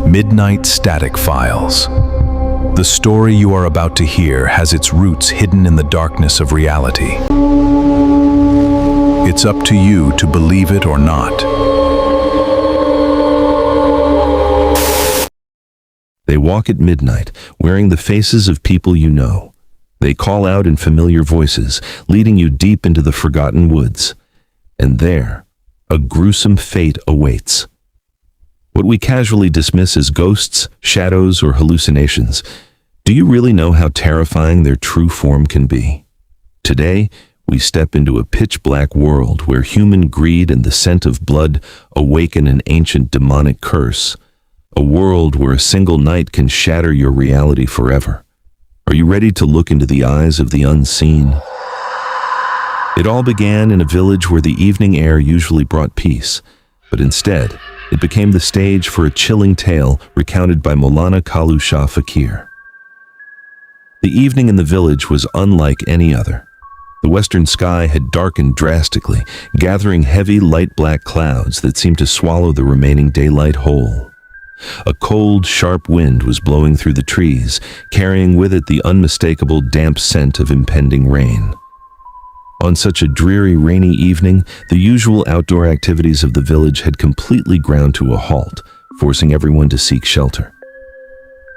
Midnight Static Files. The story you are about to hear has its roots hidden in the darkness of reality. It's up to you to believe it or not. They walk at midnight, wearing the faces of people you know. They call out in familiar voices, leading you deep into the forgotten woods. And there, a gruesome fate awaits. What we casually dismiss as ghosts, shadows, or hallucinations, do you really know how terrifying their true form can be? Today, we step into a pitch-black world where human greed and the scent of blood awaken an ancient demonic curse. A world where a single night can shatter your reality forever. Are you ready to look into the eyes of the unseen? It all began in a village where the evening air usually brought peace, but instead, it became the stage for a chilling tale recounted by Maulana Kalu Shah Fakir. The evening in the village was unlike any other. The western sky had darkened drastically, gathering heavy light black clouds that seemed to swallow the remaining daylight whole. A cold, sharp wind was blowing through the trees, carrying with it the unmistakable damp scent of impending rain. On such a dreary, rainy evening, the usual outdoor activities of the village had completely ground to a halt, forcing everyone to seek shelter.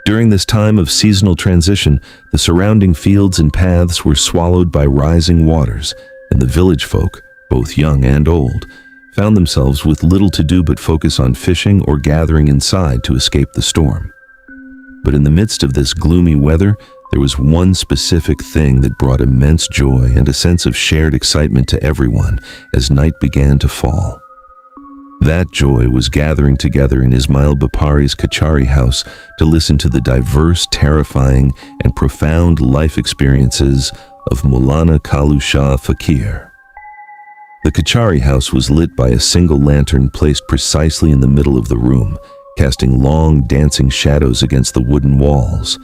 During this time of seasonal transition, the surrounding fields and paths were swallowed by rising waters, and the village folk, both young and old, found themselves with little to do but focus on fishing or gathering inside to escape the storm. But in the midst of this gloomy weather, there was one specific thing that brought immense joy and a sense of shared excitement to everyone as night began to fall. That joy was gathering together in Ismail Bapari's Kachari house to listen to the diverse, terrifying, and profound life experiences of Maulana Kalu Shah Fakir. The Kachari house was lit by a single lantern placed precisely in the middle of the room, casting long, dancing shadows against the wooden walls.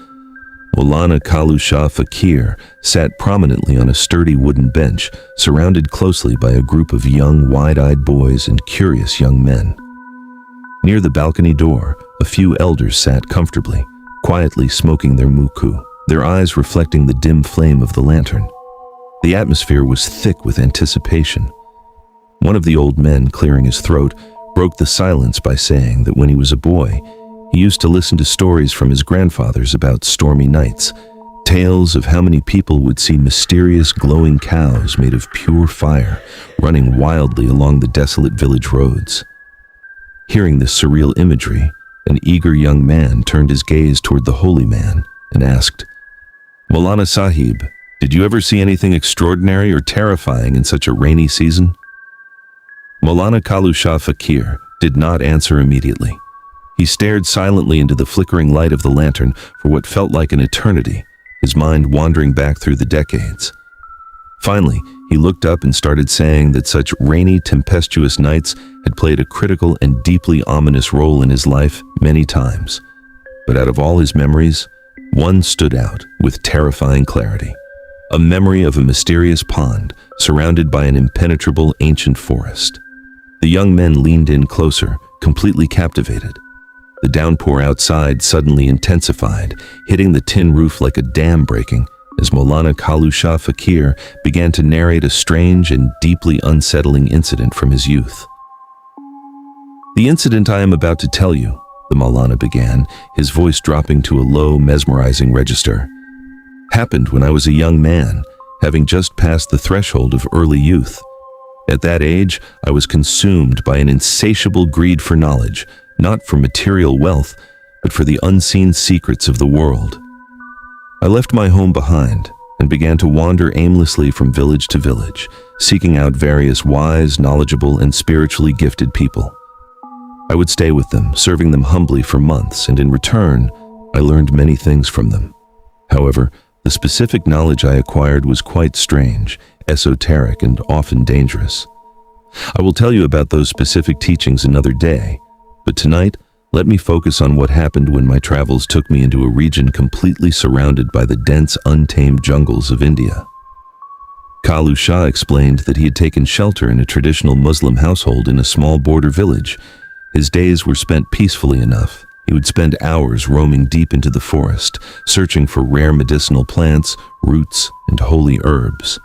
Maulana Kalu Shah Fakir sat prominently on a sturdy wooden bench, surrounded closely by a group of young, wide-eyed boys and curious young men. Near the balcony door, a few elders sat comfortably, quietly smoking their muku, their eyes reflecting the dim flame of the lantern. The atmosphere was thick with anticipation. One of the old men, clearing his throat, broke the silence by saying that when he was a boy, he used to listen to stories from his grandfathers about stormy nights, tales of how many people would see mysterious glowing cows made of pure fire running wildly along the desolate village roads. Hearing this surreal imagery, an eager young man turned his gaze toward the holy man and asked, "Maulana Sahib, did you ever see anything extraordinary or terrifying in such a rainy season?" Maulana Kalu Shah Fakir did not answer immediately. He stared silently into the flickering light of the lantern for what felt like an eternity, his mind wandering back through the decades. Finally, he looked up and started saying that such rainy, tempestuous nights had played a critical and deeply ominous role in his life many times. But out of all his memories, one stood out with terrifying clarity. A memory of a mysterious pond surrounded by an impenetrable ancient forest. The young men leaned in closer, completely captivated. The downpour outside suddenly intensified, hitting the tin roof like a dam breaking, as Maulana Kalu Shah Fakir began to narrate a strange and deeply unsettling incident from his youth. "The incident I am about to tell you," the Maulana began, his voice dropping to a low, mesmerizing register, "happened when I was a young man, having just passed the threshold of early youth. At that age, I was consumed by an insatiable greed for knowledge, not for material wealth, but for the unseen secrets of the world. I left my home behind and began to wander aimlessly from village to village, seeking out various wise, knowledgeable, and spiritually gifted people. I would stay with them, serving them humbly for months, and in return, I learned many things from them. However, the specific knowledge I acquired was quite strange, esoteric, and often dangerous. I will tell you about those specific teachings another day, but tonight, let me focus on what happened when my travels took me into a region completely surrounded by the dense, untamed jungles of India. Kalu Shah explained that he had taken shelter in a traditional Muslim household in a small border village. His days were spent peacefully enough, He would spend hours roaming deep into the forest, searching for rare medicinal plants, roots, and holy herbs.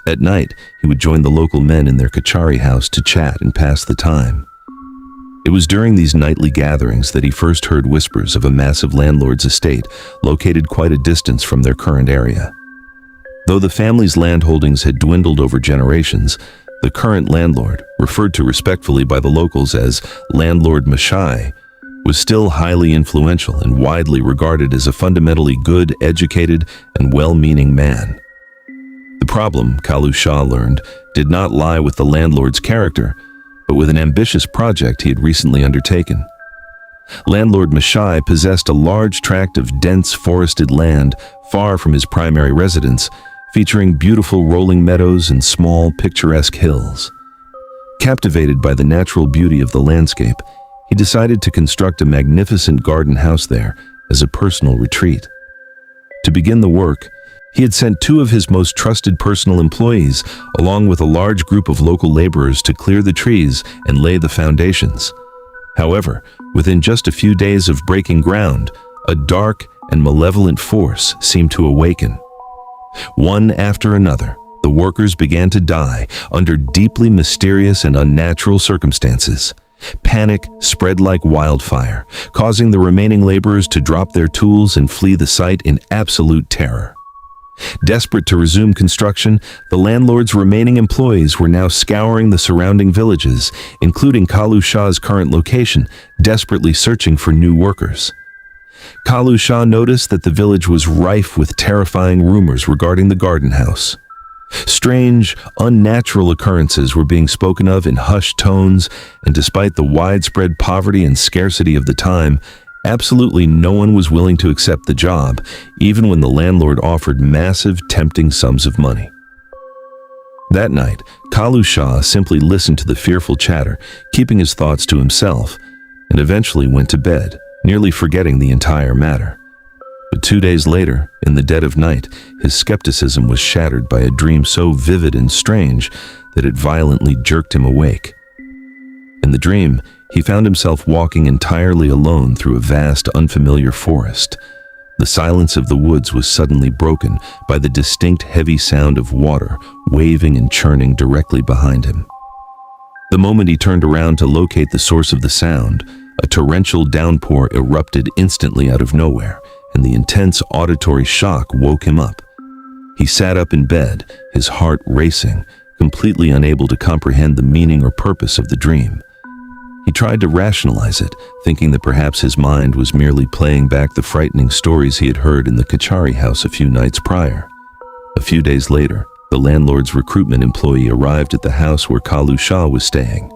At night, he would join the local men in their kachari house to chat and pass the time. It was during these nightly gatherings that he first heard whispers of a massive landlord's estate located quite a distance from their current area. Though the family's land holdings had dwindled over generations, the current landlord, referred to respectfully by the locals as Landlord Mashai, was still highly influential and widely regarded as a fundamentally good, educated, and well-meaning man. The problem, Kalu Shah learned, did not lie with the landlord's character, but with an ambitious project he had recently undertaken. Landlord Mashai possessed a large tract of dense forested land far from his primary residence, featuring beautiful rolling meadows and small, picturesque hills. Captivated by the natural beauty of the landscape, he decided to construct a magnificent garden house there as a personal retreat. To begin the work, he had sent 2 of his most trusted personal employees, along with a large group of local laborers, to clear the trees and lay the foundations. However, within just a few days of breaking ground, a dark and malevolent force seemed to awaken. One after another, the workers began to die under deeply mysterious and unnatural circumstances. Panic spread like wildfire, causing the remaining laborers to drop their tools and flee the site in absolute terror. Desperate to resume construction, the landlord's remaining employees were now scouring the surrounding villages, including Kalu Shah's current location, desperately searching for new workers. Kalu Shah noticed that the village was rife with terrifying rumors regarding the garden house. Strange, unnatural occurrences were being spoken of in hushed tones, and despite the widespread poverty and scarcity of the time, absolutely no one was willing to accept the job, even when the landlord offered massive, tempting sums of money. That night, Kalu Shah simply listened to the fearful chatter, keeping his thoughts to himself, and eventually went to bed, nearly forgetting the entire matter. But 2 days later, in the dead of night, his skepticism was shattered by a dream so vivid and strange that it violently jerked him awake. In the dream, he found himself walking entirely alone through a vast, unfamiliar forest. The silence of the woods was suddenly broken by the distinct heavy sound of water waving and churning directly behind him. The moment he turned around to locate the source of the sound, a torrential downpour erupted instantly out of nowhere, and the intense auditory shock woke him up. He sat up in bed, his heart racing, completely unable to comprehend the meaning or purpose of the dream. He tried to rationalize it, thinking that perhaps his mind was merely playing back the frightening stories he had heard in the Kachari house a few nights prior. A few days later, the landlord's recruitment employee arrived at the house where Kalu Shah was staying.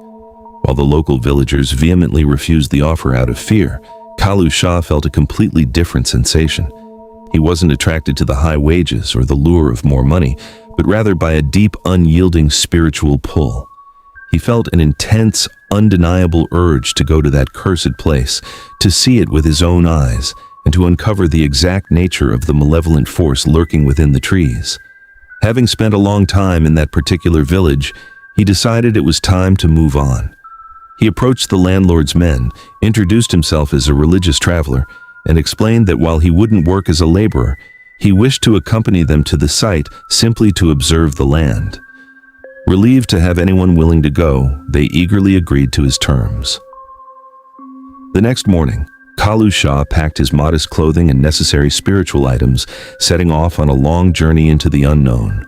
While the local villagers vehemently refused the offer out of fear, Kalu Shah felt a completely different sensation. He wasn't attracted to the high wages or the lure of more money, but rather by a deep, unyielding spiritual pull. He felt an intense, undeniable urge to go to that cursed place, to see it with his own eyes, and to uncover the exact nature of the malevolent force lurking within the trees. Having spent a long time in that particular village, he decided it was time to move on. He approached the landlord's men, introduced himself as a religious traveler, and explained that while he wouldn't work as a laborer, he wished to accompany them to the site simply to observe the land. Relieved to have anyone willing to go, they eagerly agreed to his terms. The next morning, Kalu Shah packed his modest clothing and necessary spiritual items, setting off on a long journey into the unknown.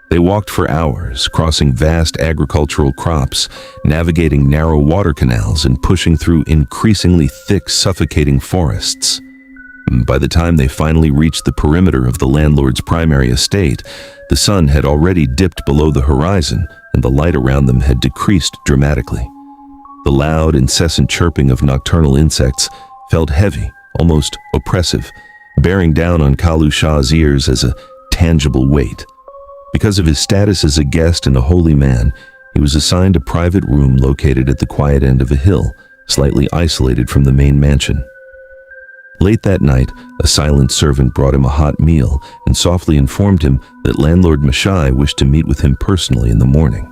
They walked for hours, crossing vast agricultural crops, navigating narrow water canals, and pushing through increasingly thick, suffocating forests. By the time they finally reached the perimeter of the landlord's primary estate, the sun had already dipped below the horizon, and the light around them had decreased dramatically. The loud, incessant chirping of nocturnal insects felt heavy, almost oppressive, bearing down on Kalu Shah's ears as a tangible weight. Because of his status as a guest and a holy man, he was assigned a private room located at the quiet end of a hill, slightly isolated from the main mansion. Late that night, a silent servant brought him a hot meal and softly informed him that Landlord Mashai wished to meet with him personally in the morning.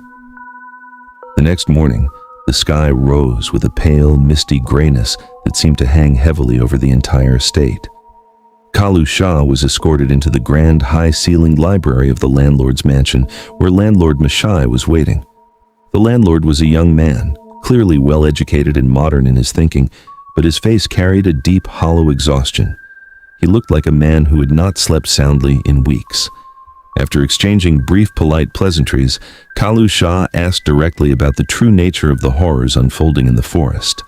The next morning, The sky rose with a pale, misty grayness that seemed to hang heavily over the entire estate. Kalu Shah was escorted into the grand, high-ceilinged library of the landlord's mansion, where Landlord Mashai was waiting. The landlord was a young man, clearly well-educated and modern in his thinking, but his face carried a deep, hollow exhaustion. He looked like a man who had not slept soundly in weeks. After exchanging brief, polite pleasantries, Kalu Shah asked directly about the true nature of the horrors unfolding in the forest.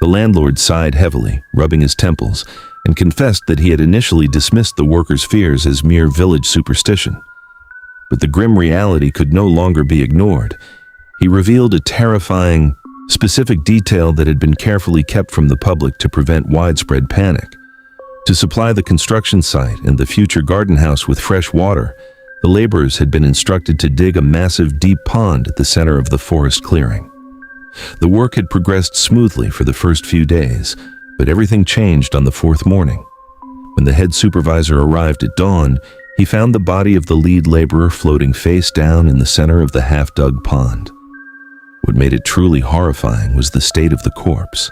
The landlord sighed heavily, rubbing his temples, and confessed that he had initially dismissed the workers' fears as mere village superstition. But the grim reality could no longer be ignored. He revealed a terrifying, specific detail that had been carefully kept from the public to prevent widespread panic. To supply the construction site and the future garden house with fresh water, the laborers had been instructed to dig a massive deep pond at the center of the forest clearing. The work had progressed smoothly for the first few days, but everything changed on the fourth morning. When the head supervisor arrived at dawn, he found the body of the lead laborer floating face down in the center of the half-dug pond. What made it truly horrifying was the state of the corpse.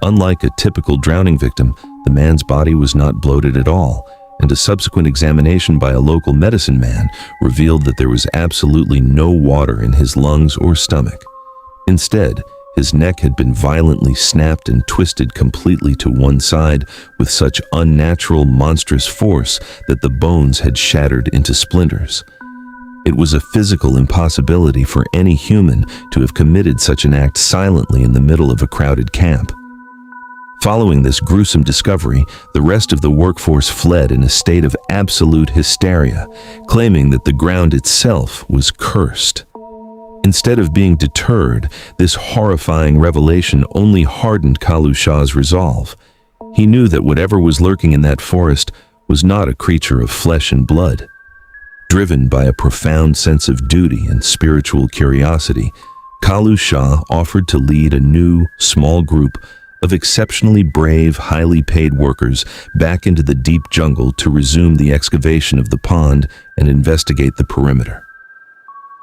Unlike a typical drowning victim, the man's body was not bloated at all, and a subsequent examination by a local medicine man revealed that there was absolutely no water in his lungs or stomach. Instead, his neck had been violently snapped and twisted completely to one side with such unnatural, monstrous force that the bones had shattered into splinters. It was a physical impossibility for any human to have committed such an act silently in the middle of a crowded camp. Following this gruesome discovery, the rest of the workforce fled in a state of absolute hysteria, claiming that the ground itself was cursed. Instead of being deterred, this horrifying revelation only hardened Kalu Shah's resolve. He knew that whatever was lurking in that forest was not a creature of flesh and blood. Driven by a profound sense of duty and spiritual curiosity, Kalu Shah offered to lead a new, small group of exceptionally brave, highly paid workers back into the deep jungle to resume the excavation of the pond and investigate the perimeter.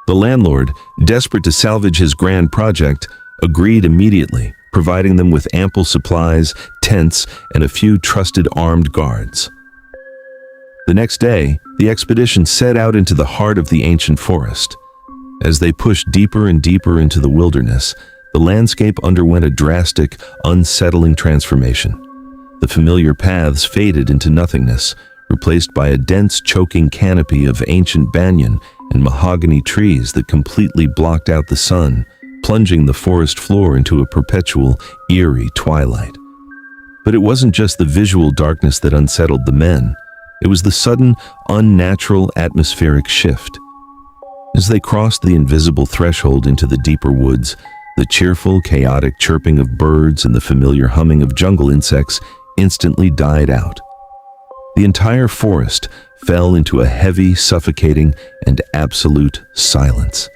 The landlord, desperate to salvage his grand project, agreed immediately, providing them with ample supplies, tents, and a few trusted armed guards. The next day, the expedition set out into the heart of the ancient forest. As they pushed deeper and deeper into the wilderness, the landscape underwent a drastic, unsettling transformation. The familiar paths faded into nothingness, replaced by a dense, choking canopy of ancient banyan and mahogany trees that completely blocked out the sun, plunging the forest floor into a perpetual, eerie twilight. But it wasn't just the visual darkness that unsettled the men. It was the sudden, unnatural atmospheric shift. As they crossed the invisible threshold into the deeper woods, the cheerful, chaotic chirping of birds and the familiar humming of jungle insects instantly died out. The entire forest fell into a heavy, suffocating, and absolute silence.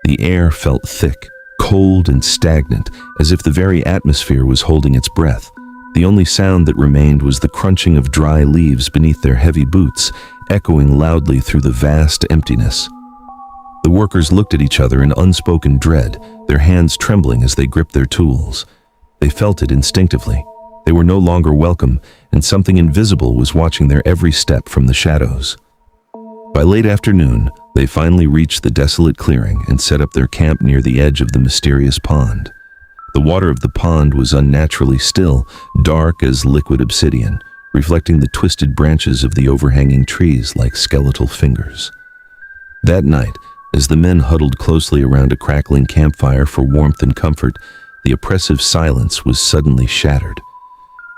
The air felt thick, cold, and stagnant, as if the very atmosphere was holding its breath. The only sound that remained was the crunching of dry leaves beneath their heavy boots, echoing loudly through the vast emptiness. The workers looked at each other in unspoken dread, their hands trembling as they gripped their tools. They felt it instinctively. They were no longer welcome, and something invisible was watching their every step from the shadows. By late afternoon, they finally reached the desolate clearing and set up their camp near the edge of the mysterious pond. The water of the pond was unnaturally still, dark as liquid obsidian, reflecting the twisted branches of the overhanging trees like skeletal fingers. That night, as the men huddled closely around a crackling campfire for warmth and comfort, the oppressive silence was suddenly shattered.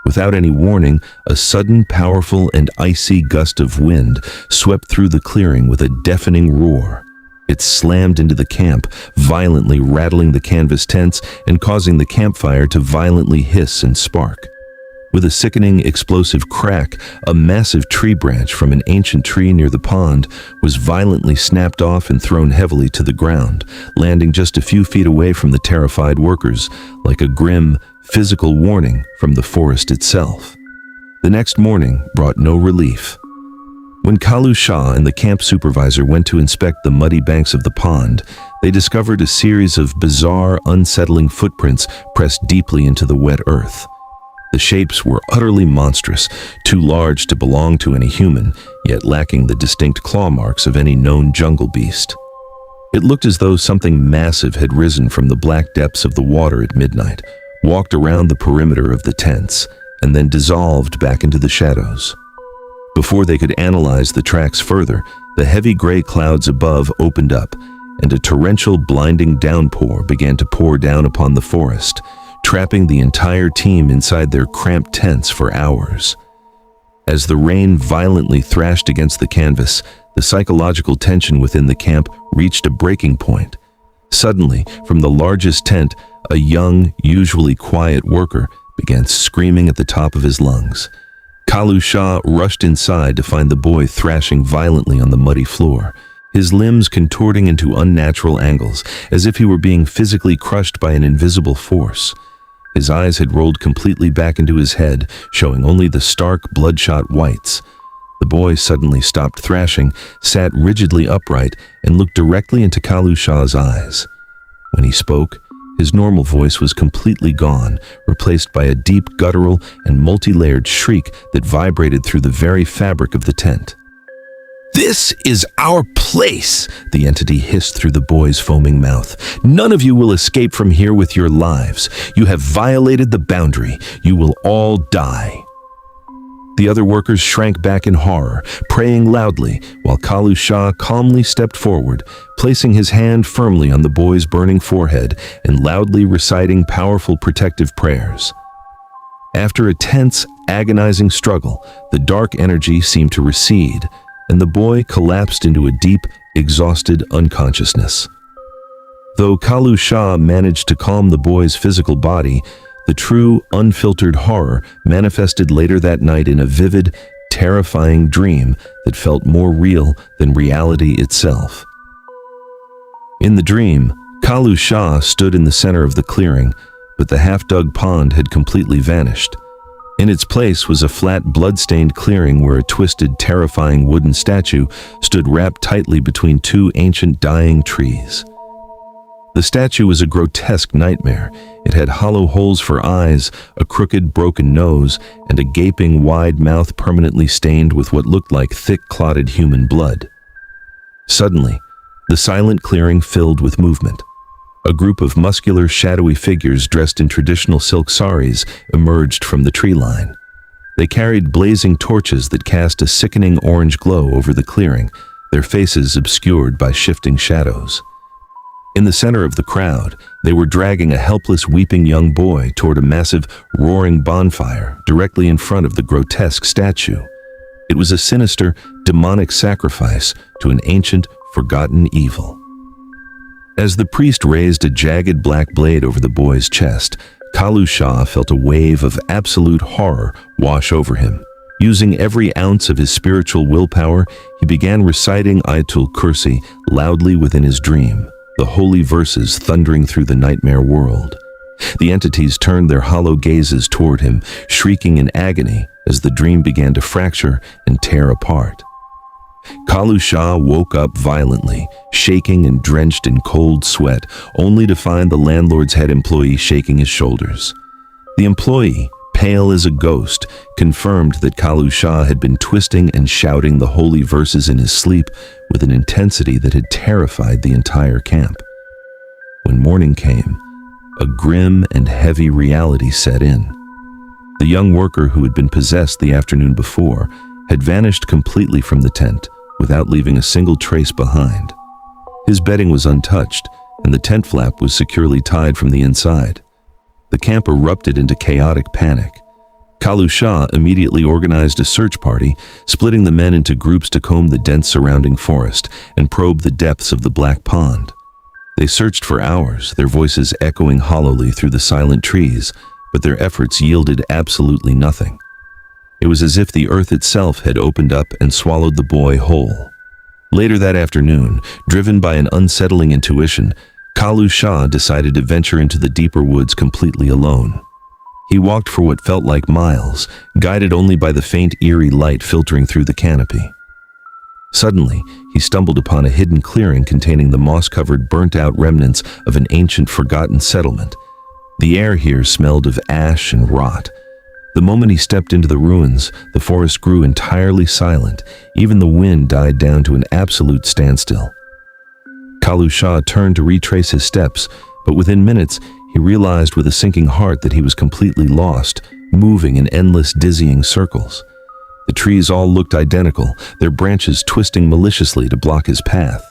Without any warning, a sudden, powerful, and icy gust of wind swept through the clearing with a deafening roar. It slammed into the camp, violently rattling the canvas tents and causing the campfire to violently hiss and spark. With a sickening, explosive crack, a massive tree branch from an ancient tree near the pond was violently snapped off and thrown heavily to the ground, landing just a few feet away from the terrified workers, like a grim, physical warning from the forest itself. The next morning brought no relief. When Kalu Shah and the camp supervisor went to inspect the muddy banks of the pond, they discovered a series of bizarre, unsettling footprints pressed deeply into the wet earth. The shapes were utterly monstrous, too large to belong to any human, yet lacking the distinct claw marks of any known jungle beast. It looked as though something massive had risen from the black depths of the water at midnight, walked around the perimeter of the tents, and then dissolved back into the shadows. Before they could analyze the tracks further, the heavy gray clouds above opened up, and a torrential, blinding downpour began to pour down upon the forest, trapping the entire team inside their cramped tents for hours. As the rain violently thrashed against the canvas, the psychological tension within the camp reached a breaking point. Suddenly, from the largest tent, a young, usually quiet worker began screaming at the top of his lungs. Kalu Shah rushed inside to find the boy thrashing violently on the muddy floor, his limbs contorting into unnatural angles, as if he were being physically crushed by an invisible force. His eyes had rolled completely back into his head, showing only the stark, bloodshot whites. The boy suddenly stopped thrashing, sat rigidly upright, and looked directly into Kalu Shah's eyes. When he spoke, his normal voice was completely gone, replaced by a deep, guttural, and multi-layered shriek that vibrated through the very fabric of the tent. "This is our place," the entity hissed through the boy's foaming mouth. "None of you will escape from here with your lives. You have violated the boundary. You will all die." The other workers shrank back in horror, praying loudly, while Kalu Shah calmly stepped forward, placing his hand firmly on the boy's burning forehead and loudly reciting powerful protective prayers. After a tense, agonizing struggle, the dark energy seemed to recede, and the boy collapsed into a deep, exhausted unconsciousness. Though Kalu Shah managed to calm the boy's physical body, the true, unfiltered horror manifested later that night in a vivid, terrifying dream that felt more real than reality itself. In the dream, Kalu Shah stood in the center of the clearing, but the half-dug pond had completely vanished. In its place was a flat, blood-stained clearing where a twisted, terrifying wooden statue stood wrapped tightly between two ancient dying trees. The statue was a grotesque nightmare. It had hollow holes for eyes, a crooked, broken nose, and a gaping, wide mouth permanently stained with what looked like thick, clotted human blood. Suddenly, the silent clearing filled with movement. A group of muscular, shadowy figures dressed in traditional silk saris emerged from the tree line. They carried blazing torches that cast a sickening orange glow over the clearing, their faces obscured by shifting shadows. In the center of the crowd, they were dragging a helpless, weeping young boy toward a massive, roaring bonfire directly in front of the grotesque statue. It was a sinister, demonic sacrifice to an ancient, forgotten evil. As the priest raised a jagged black blade over the boy's chest, Kalu Shah felt a wave of absolute horror wash over him. Using every ounce of his spiritual willpower, he began reciting Ayatul Kursi loudly within his dream, the holy verses thundering through the nightmare world. The entities turned their hollow gazes toward him, shrieking in agony as the dream began to fracture and tear apart. Kalu Shah woke up violently, shaking and drenched in cold sweat, only to find the landlord's head employee shaking his shoulders. The employee, pale as a ghost, confirmed that Kalu Shah had been twisting and shouting the holy verses in his sleep with an intensity that had terrified the entire camp. When morning came, a grim and heavy reality set in. The young worker who had been possessed the afternoon before had vanished completely from the tent without leaving a single trace behind. His bedding was untouched, and the tent flap was securely tied from the inside. The camp erupted into chaotic panic. Kalu Shah immediately organized a search party, splitting the men into groups to comb the dense surrounding forest and probe the depths of the black pond. They searched for hours, their voices echoing hollowly through the silent trees, but their efforts yielded absolutely nothing. It was as if the earth itself had opened up and swallowed the boy whole. Later that afternoon, driven by an unsettling intuition, Kalu Shah decided to venture into the deeper woods completely alone. He walked for what felt like miles, guided only by the faint, eerie light filtering through the canopy. Suddenly, he stumbled upon a hidden clearing containing the moss-covered, burnt-out remnants of an ancient, forgotten settlement. The air here smelled of ash and rot. The moment he stepped into the ruins, the forest grew entirely silent. Even the wind died down to an absolute standstill. Kalu Shah turned to retrace his steps, but within minutes, he realized with a sinking heart that he was completely lost, moving in endless, dizzying circles. The trees all looked identical, their branches twisting maliciously to block his path.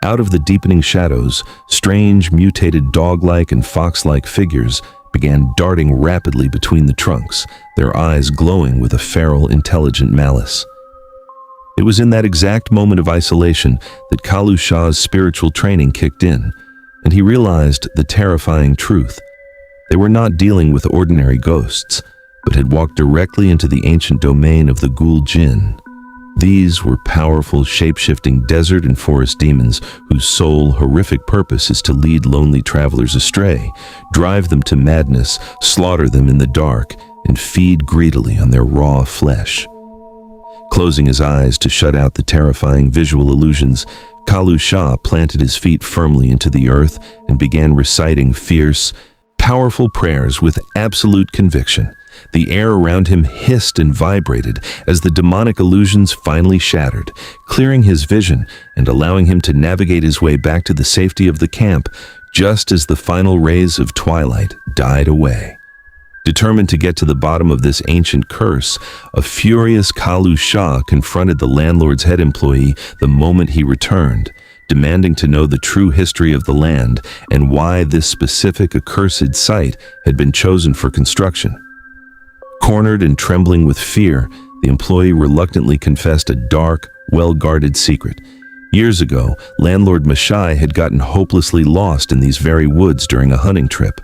Out of the deepening shadows, strange, mutated dog-like and fox-like figures began darting rapidly between the trunks, their eyes glowing with a feral, intelligent malice. It was in that exact moment of isolation that Kalu Shah's spiritual training kicked in, and he realized the terrifying truth. They were not dealing with ordinary ghosts, but had walked directly into the ancient domain of the Ghul Jinn. These were powerful, shape-shifting desert and forest demons whose sole, horrific purpose is to lead lonely travelers astray, drive them to madness, slaughter them in the dark, and feed greedily on their raw flesh. Closing his eyes to shut out the terrifying visual illusions, Kalu Shah planted his feet firmly into the earth and began reciting fierce, powerful prayers with absolute conviction. The air around him hissed and vibrated as the demonic illusions finally shattered, clearing his vision and allowing him to navigate his way back to the safety of the camp just as the final rays of twilight died away. Determined to get to the bottom of this ancient curse, a furious Kalu Shah confronted the landlord's head employee the moment he returned, demanding to know the true history of the land and why this specific accursed site had been chosen for construction. Cornered and trembling with fear, the employee reluctantly confessed a dark, well-guarded secret. Years ago, landlord Mashai had gotten hopelessly lost in these very woods during a hunting trip.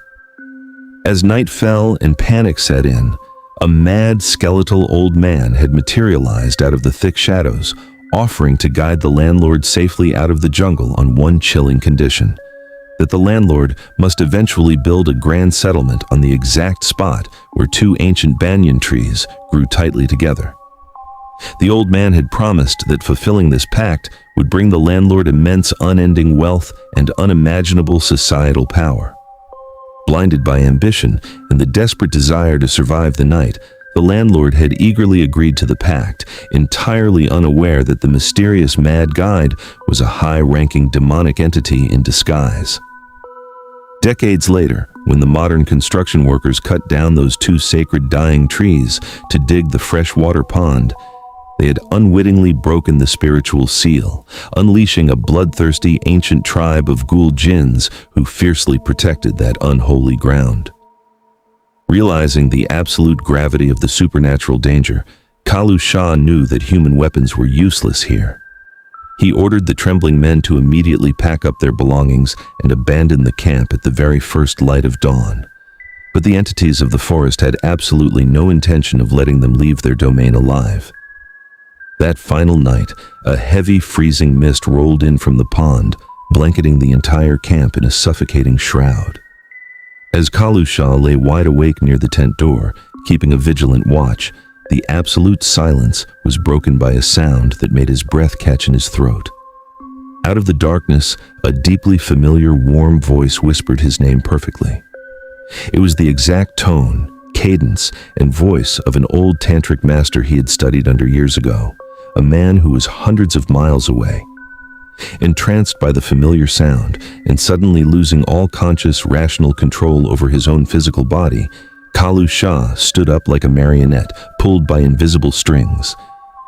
As night fell and panic set in, a mad, skeletal old man had materialized out of the thick shadows, offering to guide the landlord safely out of the jungle on one chilling condition: that the landlord must eventually build a grand settlement on the exact spot where two ancient banyan trees grew tightly together. The old man had promised that fulfilling this pact would bring the landlord immense, unending wealth and unimaginable societal power. Blinded by ambition and the desperate desire to survive the night, the landlord had eagerly agreed to the pact, entirely unaware that the mysterious mad guide was a high-ranking demonic entity in disguise. Decades later, when the modern construction workers cut down those two sacred dying trees to dig the freshwater pond, they had unwittingly broken the spiritual seal, unleashing a bloodthirsty ancient tribe of Ghul Jinns who fiercely protected that unholy ground. Realizing the absolute gravity of the supernatural danger, Kalu Shah knew that human weapons were useless here. He ordered the trembling men to immediately pack up their belongings and abandon the camp at the very first light of dawn. But the entities of the forest had absolutely no intention of letting them leave their domain alive. That final night, a heavy, freezing mist rolled in from the pond, blanketing the entire camp in a suffocating shroud. As Kalu Shah lay wide awake near the tent door, keeping a vigilant watch, the absolute silence was broken by a sound that made his breath catch in his throat. Out of the darkness, a deeply familiar, warm voice whispered his name perfectly. It was the exact tone, cadence, and voice of an old tantric master he had studied under years ago, a man who was hundreds of miles away. Entranced by the familiar sound and suddenly losing all conscious, rational control over his own physical body, Kalu Shah stood up like a marionette pulled by invisible strings.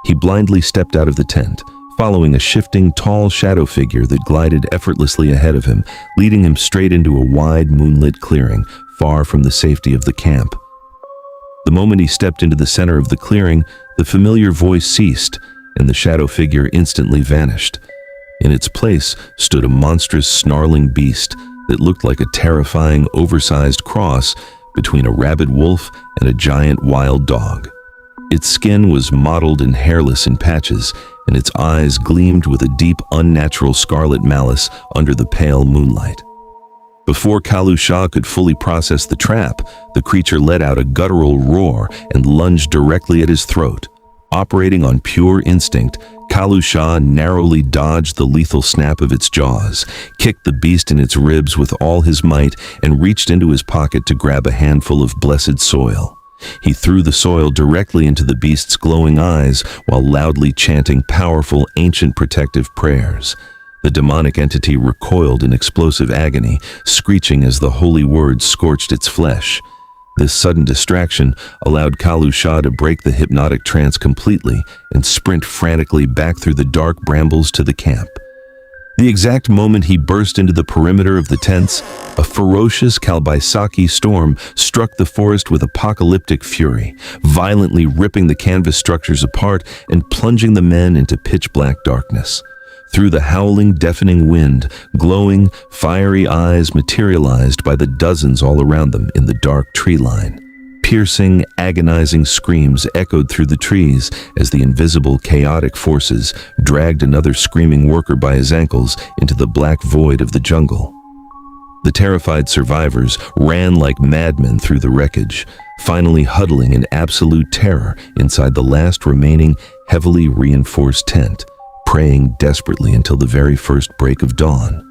He blindly stepped out of the tent, following a shifting, tall shadow figure that glided effortlessly ahead of him, leading him straight into a wide, moonlit clearing, far from the safety of the camp. The moment he stepped into the center of the clearing, the familiar voice ceased, and the shadow figure instantly vanished. In its place stood a monstrous, snarling beast that looked like a terrifying, oversized cross between a rabid wolf and a giant wild dog. Its skin was mottled and hairless in patches, and its eyes gleamed with a deep, unnatural scarlet malice under the pale moonlight. Before Kalu Shah could fully process the trap, the creature let out a guttural roar and lunged directly at his throat. Operating on pure instinct, Kalu Shah narrowly dodged the lethal snap of its jaws, kicked the beast in its ribs with all his might, and reached into his pocket to grab a handful of blessed soil. He threw the soil directly into the beast's glowing eyes while loudly chanting powerful, ancient protective prayers. The demonic entity recoiled in explosive agony, screeching as the holy words scorched its flesh. This sudden distraction allowed Kalu Shah to break the hypnotic trance completely and sprint frantically back through the dark brambles to the camp. The exact moment he burst into the perimeter of the tents, a ferocious Kalbaisaki storm struck the forest with apocalyptic fury, violently ripping the canvas structures apart and plunging the men into pitch-black darkness. Through the howling, deafening wind, glowing, fiery eyes materialized by the dozens all around them in the dark tree line. Piercing, agonizing screams echoed through the trees as the invisible, chaotic forces dragged another screaming worker by his ankles into the black void of the jungle. The terrified survivors ran like madmen through the wreckage, finally huddling in absolute terror inside the last remaining, heavily reinforced tent, praying desperately until the very first break of dawn.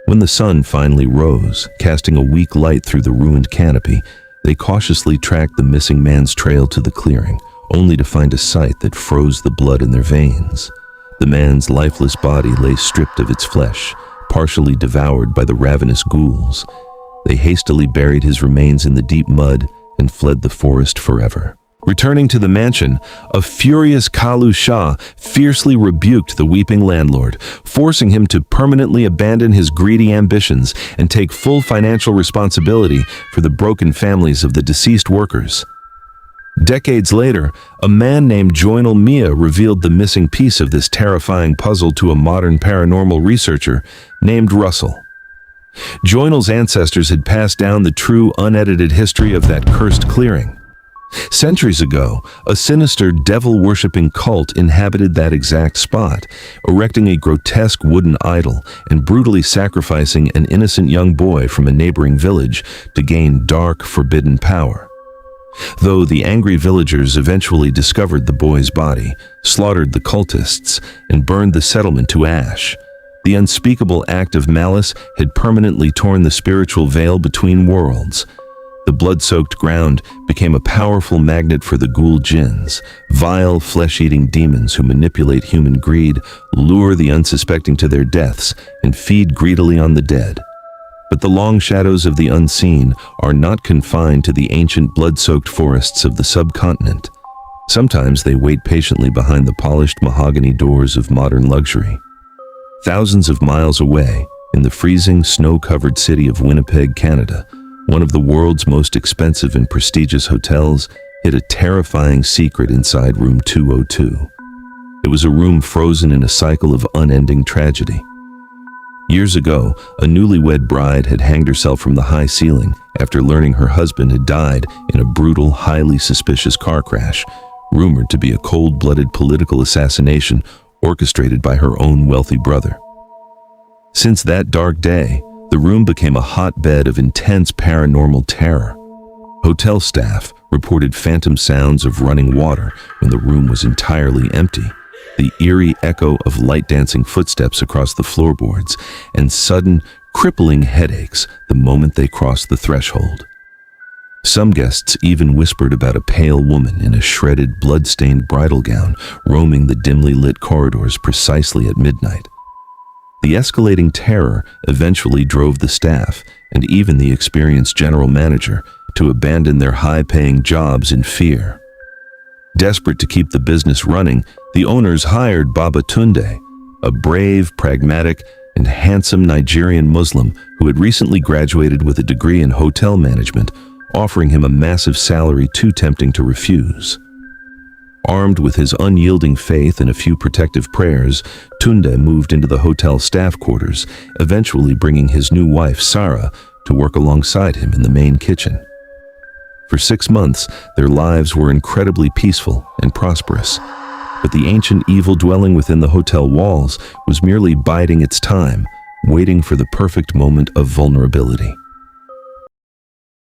When the sun finally rose, casting a weak light through the ruined canopy, they cautiously tracked the missing man's trail to the clearing, only to find a sight that froze the blood in their veins. The man's lifeless body lay stripped of its flesh, partially devoured by the ravenous ghouls. They hastily buried his remains in the deep mud and fled the forest forever. Returning to the mansion, a furious Kalu Shah fiercely rebuked the weeping landlord, forcing him to permanently abandon his greedy ambitions and take full financial responsibility for the broken families of the deceased workers. Decades later, a man named Joinal Mia revealed the missing piece of this terrifying puzzle to a modern paranormal researcher named Russell. Joinal's ancestors had passed down the true, unedited history of that cursed clearing. Centuries ago, a sinister, devil-worshipping cult inhabited that exact spot, erecting a grotesque wooden idol and brutally sacrificing an innocent young boy from a neighboring village to gain dark, forbidden power. Though the angry villagers eventually discovered the boy's body, slaughtered the cultists, and burned the settlement to ash, the unspeakable act of malice had permanently torn the spiritual veil between worlds. The blood-soaked ground became a powerful magnet for the Ghul Jinns, vile, flesh-eating demons who manipulate human greed, lure the unsuspecting to their deaths, and feed greedily on the dead. But the long shadows of the unseen are not confined to the ancient blood-soaked forests of the subcontinent. Sometimes they wait patiently behind the polished mahogany doors of modern luxury. Thousands of miles away, in the freezing, snow-covered city of Winnipeg, Canada, one of the world's most expensive and prestigious hotels hid a terrifying secret inside room 202. It was a room frozen in a cycle of unending tragedy. Years ago, a newlywed bride had hanged herself from the high ceiling after learning her husband had died in a brutal, highly suspicious car crash, rumored to be a cold-blooded political assassination orchestrated by her own wealthy brother. Since that dark day, the room became a hotbed of intense paranormal terror. Hotel staff reported phantom sounds of running water when the room was entirely empty, the eerie echo of light-dancing footsteps across the floorboards, and sudden, crippling headaches the moment they crossed the threshold. Some guests even whispered about a pale woman in a shredded, blood-stained bridal gown roaming the dimly lit corridors precisely at midnight. The escalating terror eventually drove the staff, and even the experienced general manager, to abandon their high-paying jobs in fear. Desperate to keep the business running, the owners hired Baba Tunde, a brave, pragmatic, and handsome Nigerian Muslim who had recently graduated with a degree in hotel management, offering him a massive salary too tempting to refuse. Armed with his unyielding faith and a few protective prayers, Tunde moved into the hotel staff quarters, eventually bringing his new wife, Sarah, to work alongside him in the main kitchen. For 6 months, their lives were incredibly peaceful and prosperous, but the ancient evil dwelling within the hotel walls was merely biding its time, waiting for the perfect moment of vulnerability.